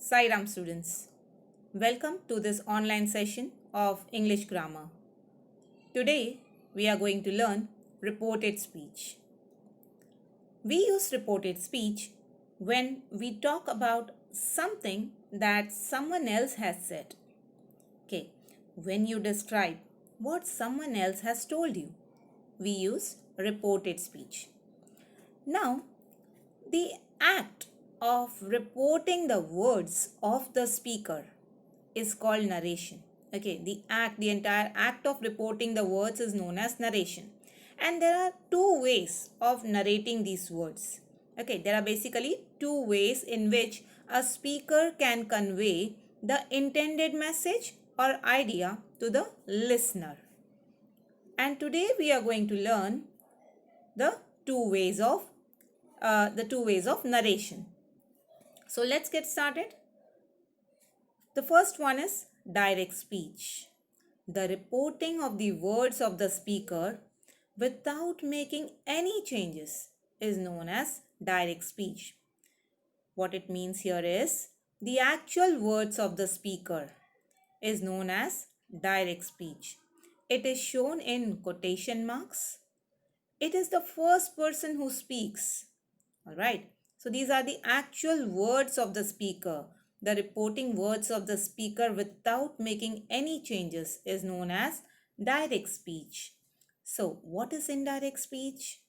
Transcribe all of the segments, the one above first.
Sai Ram students, welcome to this online session of English grammar. Today we are going to learn reported speech. We use reported speech when we talk about something that someone else has said. Okay, when you describe what someone else has told you, we use reported speech. Now, the act of reporting the words of the speaker is called narration. Okay, the entire act of reporting the words is known as narration. And there are two ways of narrating these words. Okay, there are basically two ways in which a speaker can convey the intended message or idea to the listener. And today we are going to learn the two ways of narration. So let's get started. The first one is direct speech. The reporting of the words of the speaker without making any changes is known as direct speech. What it means here is the actual words of the speaker is known as direct speech. It is shown in quotation marks. It is the first person who speaks. All right. So these are the actual words of the speaker. The reporting words of the speaker without making any changes is known as direct speech. So what is indirect speech?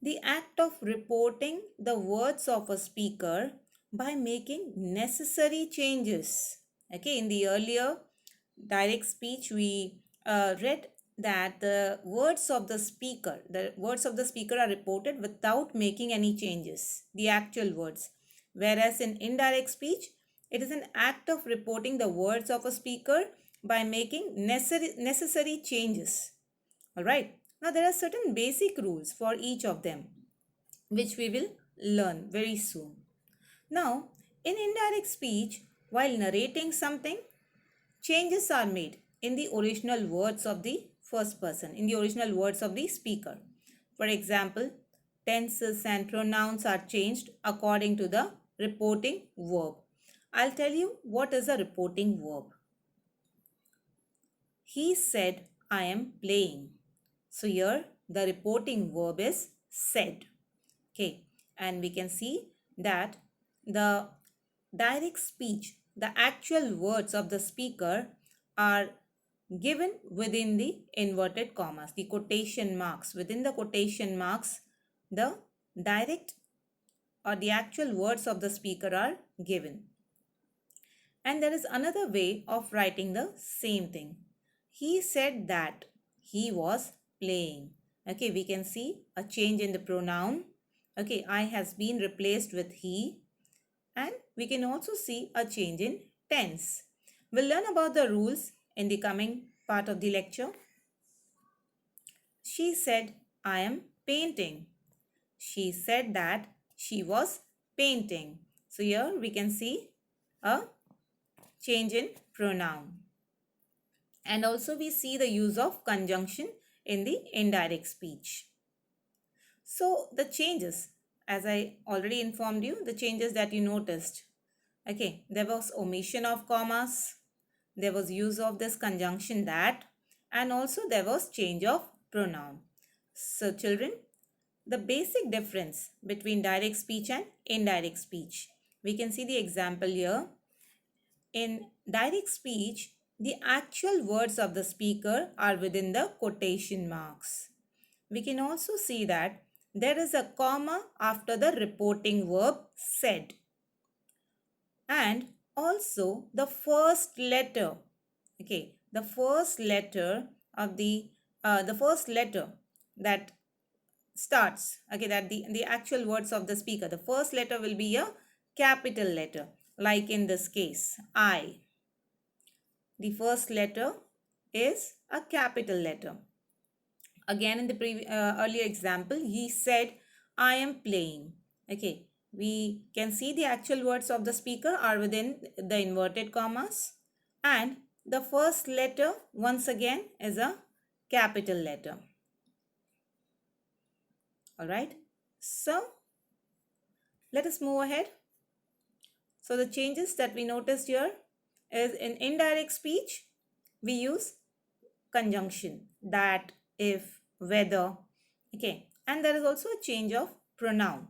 The act of reporting the words of a speaker by making necessary changes. Okay, in the earlier direct speech, we read that the words of the speaker are reported without making any changes, the actual words. Whereas in indirect speech, it is an act of reporting the words of a speaker by making necessary changes. All right. Now, there are certain basic rules for each of them, which we will learn very soon. Now, in indirect speech, while narrating something, changes are made in the original words of the first person, in the original words of the speaker. For example, tenses and pronouns are changed according to the reporting verb. I'll tell you what is a reporting verb. He said, I am playing. So here the reporting verb is said. Okay, and we can see that the direct speech, the actual words of the speaker are given within the inverted commas, the quotation marks. Within the quotation marks, the direct or the actual words of the speaker are given. And there is another way of writing the same thing. He said that he was playing. Okay, we can see a change in the pronoun. Okay, I has been replaced with he. And we can also see a change in tense. We'll learn about the rules in the coming part of the lecture. She said, I am painting. She said that she was painting. So here we can see a change in pronoun. And also we see the use of conjunction in the indirect speech. So the changes, as I already informed you, the changes that you noticed. Okay, there was omission of commas, there was use of this conjunction that, and also there was change of pronoun. So children, the basic difference between direct speech and indirect speech. We can see the example here. In direct speech, the actual words of the speaker are within the quotation marks. We can also see that there is a comma after the reporting verb said. And also the first letter, okay, the first letter that starts, okay, that the actual words of the speaker, the first letter will be a capital letter, like in this case, I. The first letter is a capital letter. Again, in the earlier example, he said, I am playing. Okay, we can see the actual words of the speaker are within the inverted commas. And the first letter, once again, is a capital letter. All right. So, let us move ahead. So the changes that we noticed here is in indirect speech, we use conjunction, that, if, whether. Okay, and there is also a change of pronoun.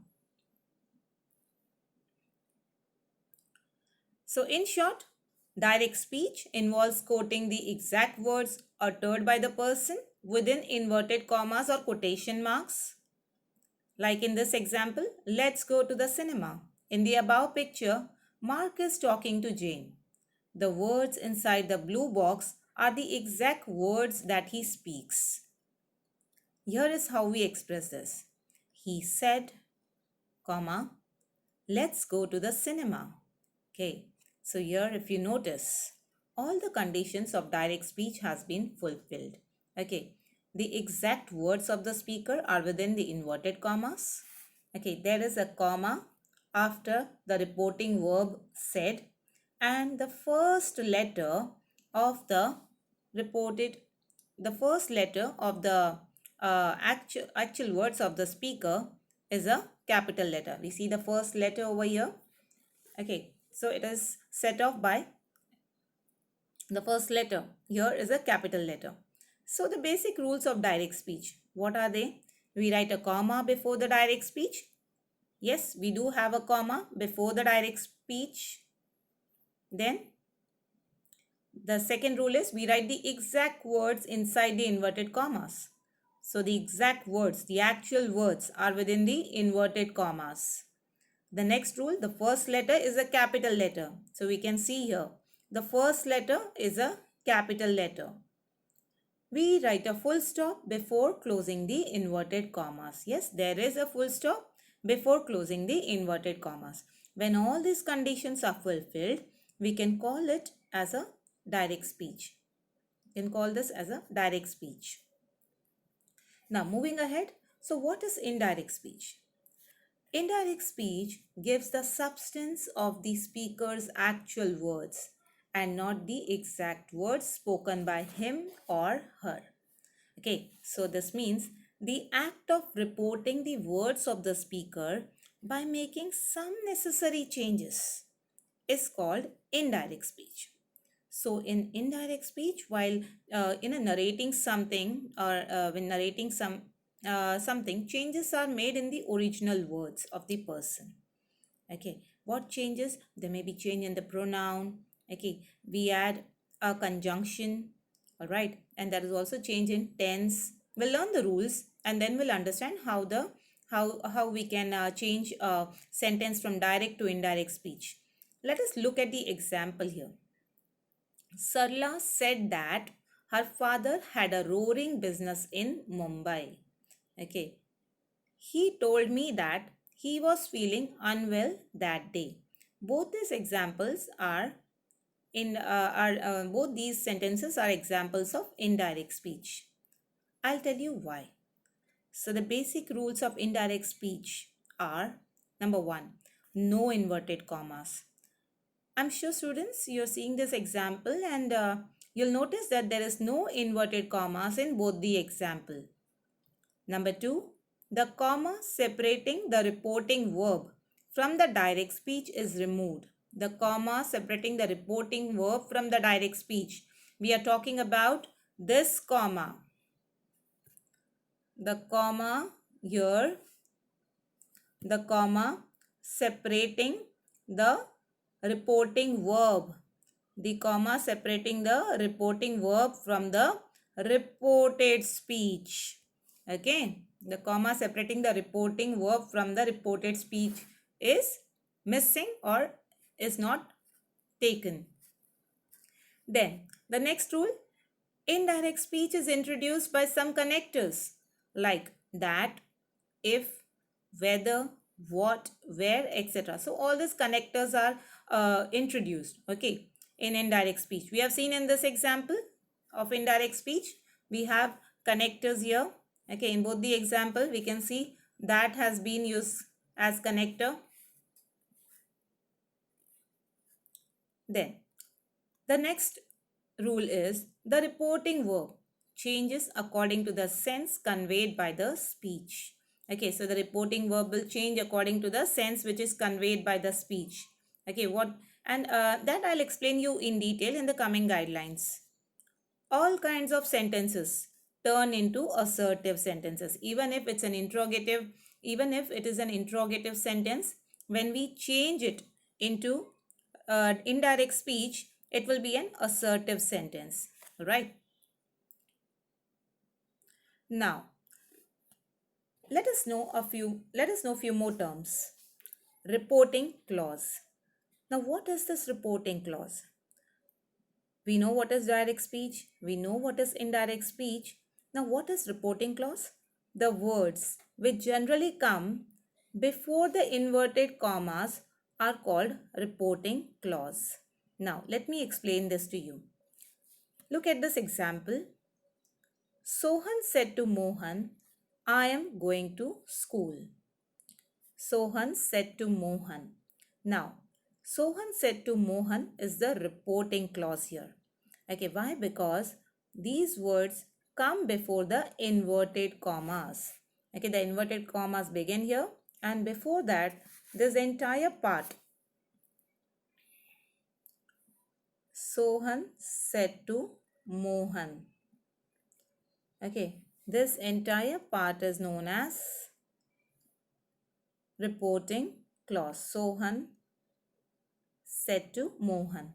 So in short, direct speech involves quoting the exact words uttered by the person within inverted commas or quotation marks. Like in this example, let's go to the cinema. In the above picture, Mark is talking to Jane. The words inside the blue box are the exact words that he speaks. Here is how we express this. He said, comma, let's go to the cinema. Okay, so here if you notice, all the conditions of direct speech has been fulfilled. Okay, the exact words of the speaker are within the inverted commas. Okay, there is a comma after the reporting verb said, and the first letter of the reported, the first letter of the actual words of the speaker is a capital letter. We see the first letter over here. Okay, so it is set off by the first letter. Here is a capital letter. So the basic rules of direct speech, what are they? We write a comma before the direct speech. Yes, we do have a comma before the direct speech. Then the second rule is we write the exact words inside the inverted commas. So the exact words, the actual words are within the inverted commas. The next rule, the first letter is a capital letter. So we can see here, the first letter is a capital letter. We write a full stop before closing the inverted commas. Yes, there is a full stop before closing the inverted commas. When all these conditions are fulfilled, we can call it as a direct speech. You can call this as a direct speech. Now moving ahead, so what is indirect speech? Indirect speech gives the substance of the speaker's actual words and not the exact words spoken by him or her. Okay, so this means the act of reporting the words of the speaker by making some necessary changes is called indirect speech. So in indirect speech, while in a narrating something or when narrating something, changes are made in the original words of the person. Okay, what changes? There may be change in the pronoun. Okay, we add a conjunction. All right, and there is also change in tense. We'll learn the rules and then we'll understand how we can change a sentence from direct to indirect speech. Let us look at the example here. Sarla said that her father had a roaring business in Mumbai. Okay. He told me that he was feeling unwell that day. Both these examples are both these sentences are examples of indirect speech. I'll tell you why. So the basic rules of indirect speech are number 1, no inverted commas. I'm sure students, you're seeing this example and you'll notice that there is no inverted commas in both the example. Number 2, the comma separating the reporting verb from the direct speech is removed. The comma separating the reporting verb from the direct speech. We are talking about this comma. The comma here, the comma separating the reporting verb. The comma separating the reporting verb from the reported speech. Okay, the comma separating the reporting verb from the reported speech is missing or is not taken. Then the next rule, indirect speech is introduced by some connectors like that, if, whether, what, where, etc. So all these connectors are introduced, okay, in indirect speech. We have seen in this example of indirect speech, we have connectors here. Okay, in both the example, we can see that has been used as connector. Then the next rule is the reporting verb changes according to the sense conveyed by the speech. Okay, so the reporting verb will change according to the sense which is conveyed by the speech. Okay, what and that I'll explain you in detail in the coming guidelines. All kinds of sentences turn into assertive sentences. Even if it's an interrogative, even if it is an interrogative sentence, when we change it into indirect speech, it will be an assertive sentence, right? Now, let us know few more terms. Reporting clause. Now, what is this reporting clause? We know what is direct speech. We know what is indirect speech. Now, what is reporting clause? The words which generally come before the inverted commas are called reporting clause. Now, let me explain this to you. Look at this example. Sohan said to Mohan, I am going to school. Sohan said to Mohan. Now, Sohan said to Mohan is the reporting clause here. Okay, why? Because these words come before the inverted commas. Okay, the inverted commas begin here, and before that, this entire part. Sohan said to Mohan. Okay, this entire part is known as reporting clause. Sohan said to Mohan.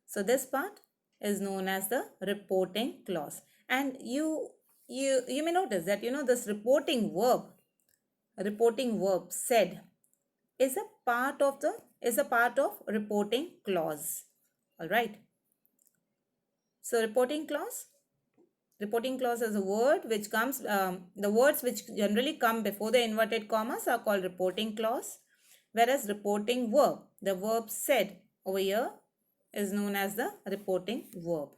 So this part is known as the reporting clause. And you may notice that this reporting verb said is a part of reporting clause. All right. So reporting clause is a word which comes the words which generally come before the inverted commas are called reporting clause, whereas reporting verb, the verb said over here, is known as the reporting verb.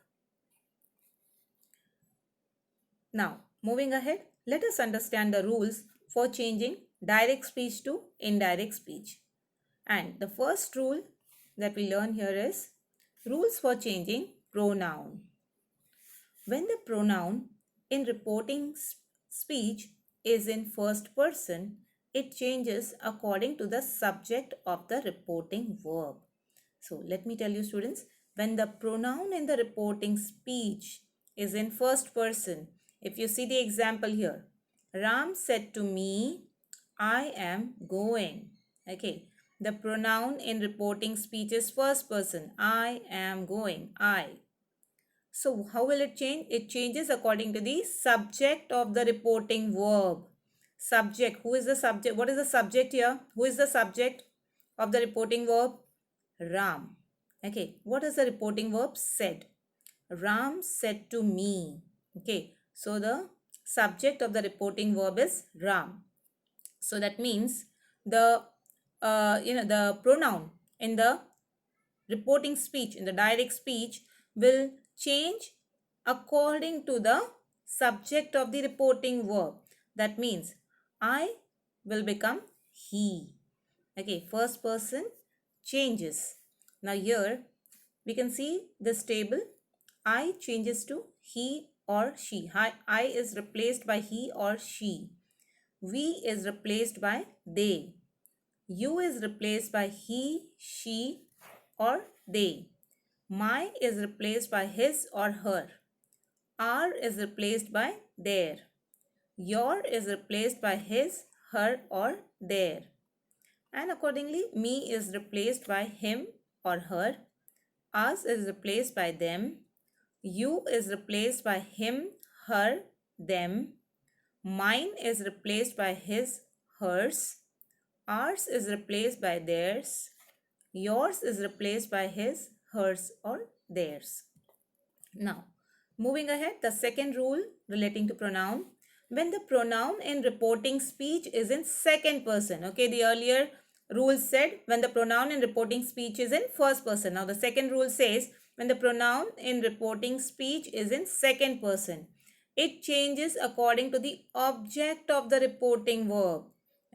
Now, moving ahead, let us understand the rules for changing direct speech to indirect speech. And the first rule that we learn here is rules for changing pronoun. When the pronoun in reporting speech is in first person, it changes according to the subject of the reporting verb. So let me tell you students, when the pronoun in the reporting speech is in first person, if you see the example here, Ram said to me, I am going. Okay, the pronoun in reporting speech is first person. I am going. I. So how will it change? It changes according to the subject of the reporting verb. Subject. Who is the subject? What is the subject here? Who is the subject of the reporting verb? Ram. Okay. What is the reporting verb? Said. Ram said to me. Okay. So the subject of the reporting verb is Ram. So that means the the pronoun in the reporting speech, in the direct speech, will change according to the subject of the reporting verb. That means I will become he. Okay, first person changes. Now here we can see this table. I changes to he or she. I is replaced by he or she. We is replaced by they. You is replaced by he, she, or they. My is replaced by his or her. Our is replaced by their. Your is replaced by his, her, or their. And accordingly, me is replaced by him or her. Us is replaced by them. You is replaced by him, her, them. Mine is replaced by his, hers. Ours is replaced by theirs. Yours is replaced by his, hers, or theirs. Now, moving ahead, the second rule relating to pronoun. When the pronoun in reporting speech is in second person. Okay, the earlier rule said when the pronoun in reporting speech is in first person. Now, the second rule says when the pronoun in reporting speech is in second person. It changes according to the object of the reporting verb.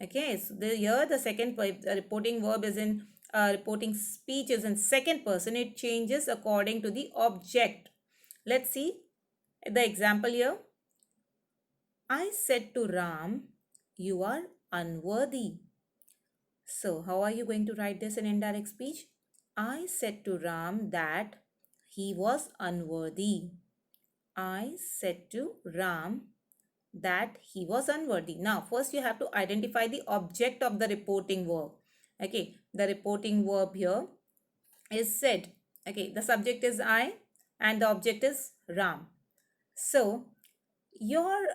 Okay, so here the second the reporting verb is in reporting speech is in second person. It changes according to the object. Let's see the example here. I said to Ram, you are unworthy. So how are you going to write this in indirect speech? I said to Ram that he was unworthy. I said to Ram that he was unworthy. Now, first you have to identify the object of the reporting verb. Okay, the reporting verb here is said. Okay, the subject is I and the object is Ram. So, your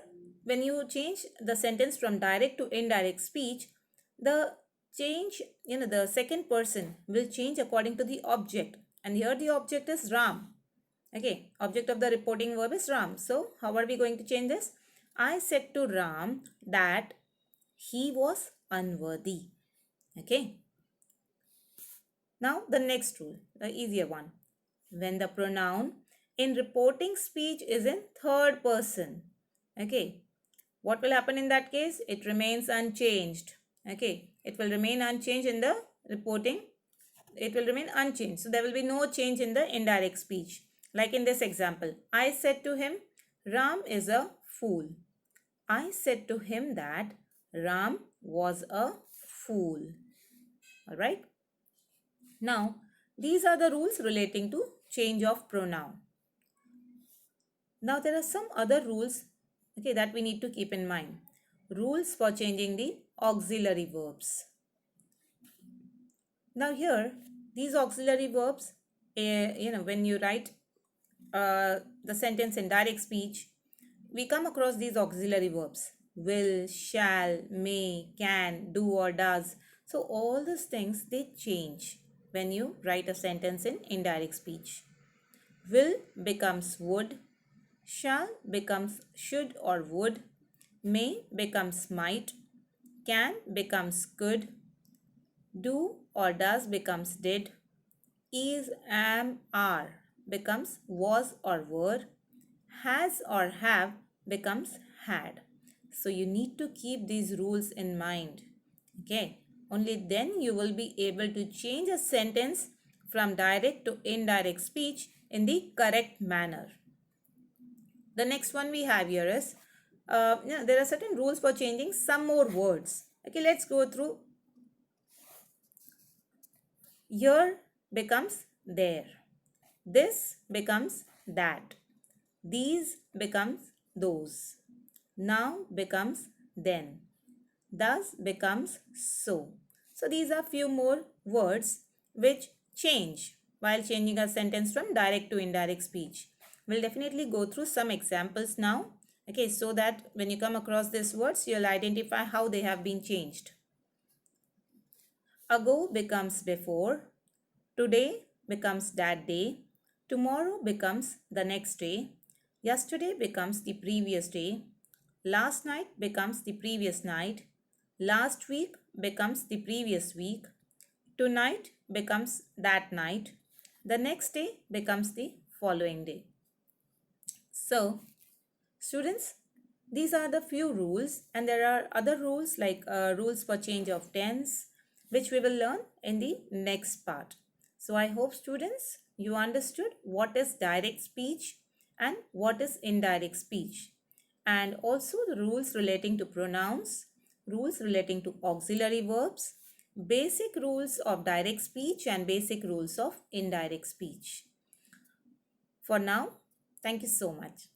when you change the sentence from direct to indirect speech, the change, the second person will change according to the object. And here the object is Ram. Okay, object of the reporting verb is Ram. So, how are we going to change this? I said to Ram that he was unworthy. Okay. Now, the next rule, the easier one. When the pronoun in reporting speech is in third person. Okay. What will happen in that case? It remains unchanged. Okay. It will remain unchanged in the reporting. It will remain unchanged. So, there will be no change in the indirect speech. Like in this example, I said to him, Ram is a fool. I said to him that Ram was a fool. Alright. Now, these are the rules relating to change of pronoun. Now, there are some other rules, okay, that we need to keep in mind. Rules for changing the auxiliary verbs. Now, here, these auxiliary verbs, when you write the sentence in direct speech, we come across these auxiliary verbs. Will, shall, may, can, do or does. So, all these things, they change when you write a sentence in indirect speech. Will becomes would, shall becomes should or would, may becomes might, can becomes could, do or does becomes did, is, am, are becomes was or were, has or have becomes had. So you need to keep these rules in mind. Okay. Only then you will be able to change a sentence from direct to indirect speech in the correct manner. The next one we have here is, there are certain rules for changing some more words. Okay, let's go through. Here becomes there. This becomes that. These becomes those. Now becomes then. Thus becomes so. So these are few more words which change while changing a sentence from direct to indirect speech. We'll definitely go through some examples now. Okay, so that when you come across these words, you'll identify how they have been changed. Ago becomes before. Today becomes that day. Tomorrow becomes the next day. Yesterday becomes the previous day. Last night becomes the previous night. Last week becomes the previous week. Tonight becomes that night. The next day becomes the following day. So, students, these are the few rules, and there are other rules like rules for change of tense, which we will learn in the next part. So, I hope students, you understood what is direct speech and what is indirect speech, and also the rules relating to pronouns, rules relating to auxiliary verbs, basic rules of direct speech and basic rules of indirect speech. For now, thank you so much.